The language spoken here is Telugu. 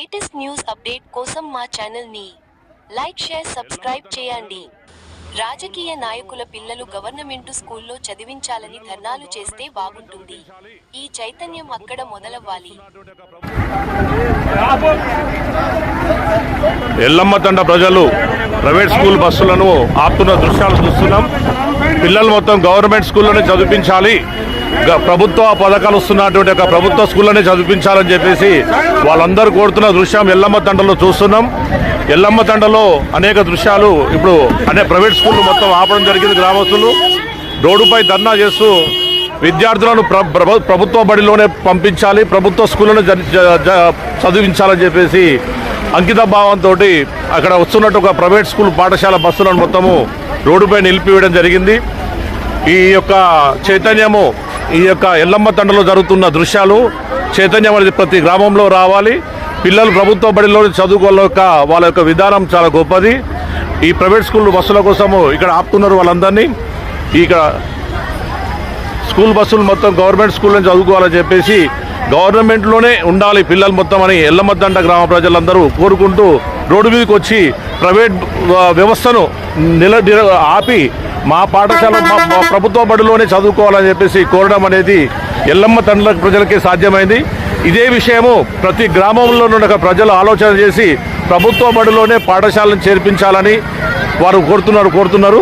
లేటెస్ట్ న్యూస్ అప్డేట్ కోసం మా ఛానల్ ని లైక్, షేర్, సబ్స్క్రైబ్ చేయండి. రాజకీయ నాయకుల పిల్లలు గవర్నమెంటు స్కూల్లో చదివించాలని ధర్నాలు చేస్తే బాగుంటుంది. ఈ చైతన్యం అక్కడ మొదలవ్వాలి. ఎల్లమ్మతండ ప్రజలు ప్రైవేట్ స్కూల్ బస్సులను ఆపుతున్న దృశ్యాలు చూస్తున్నాం. పిల్లలు మొత్తం గవర్నమెంట్ స్కూల్లోనే చదివించాలి, ప్రభుత్వ పథకాలు వస్తున్నటువంటి ఒక ప్రభుత్వ స్కూల్లోనే చదివించాలని చెప్పేసి వాళ్ళందరూ కోరుతున్న దృశ్యం ఎల్లమ్మతండలో చూస్తున్నాం. ఎల్లమ్మతండలో అనేక దృశ్యాలు ఇప్పుడు ప్రైవేట్ స్కూళ్ళు మొత్తం ఆపడం జరిగింది. గ్రామస్తులు రోడ్డుపై ధర్నా చేస్తూ విద్యార్థులను ప్రభుత్వ బడిలోనే పంపించాలి, ప్రభుత్వ స్కూల్లోనే చదివించాలని చెప్పేసి అంకిత భావంతో అక్కడ వస్తున్నట్టు ఒక ప్రైవేట్ స్కూల్ పాఠశాల బస్సులను మొత్తము రోడ్డుపై నిలిపివేయడం జరిగింది. ఈ యొక్క చైతన్యము, ఈ యొక్క ఎల్లమ్మతండలో జరుగుతున్న దృశ్యాలు చైతన్యం అనేది ప్రతి గ్రామంలో రావాలి. పిల్లలు ప్రభుత్వ బడిలో చదువుకోలేక వాళ్ళ యొక్క విధానం చాలా గొప్పది. ఈ ప్రైవేట్ స్కూల్ బస్సుల కోసము ఇక్కడ ఆపుతున్నారు వాళ్ళందరినీ. ఇక్కడ స్కూల్ బస్సులు మొత్తం గవర్నమెంట్ స్కూల్లో చదువుకోవాలని చెప్పేసి గవర్నమెంట్లోనే ఉండాలి పిల్లలు మొత్తం అని ఎల్లమ్మతండ గ్రామ ప్రజలందరూ కోరుకుంటూ రోడ్డు మీదకి వచ్చి ప్రైవేట్ వ్యవస్థను ఆపి మా పాఠశాల మా ప్రభుత్వ బడిలోనే చదువుకోవాలని చెప్పేసి కోరడం అనేది ఎల్లమ్మతండ ప్రజలకే సాధ్యమైంది. ఇదే విషయము ప్రతి గ్రామంలో ఉన్న ప్రజలు ఆలోచన చేసి ప్రభుత్వ బడిలోనే పాఠశాలను చేర్పించాలని వారు కోరుతున్నారు.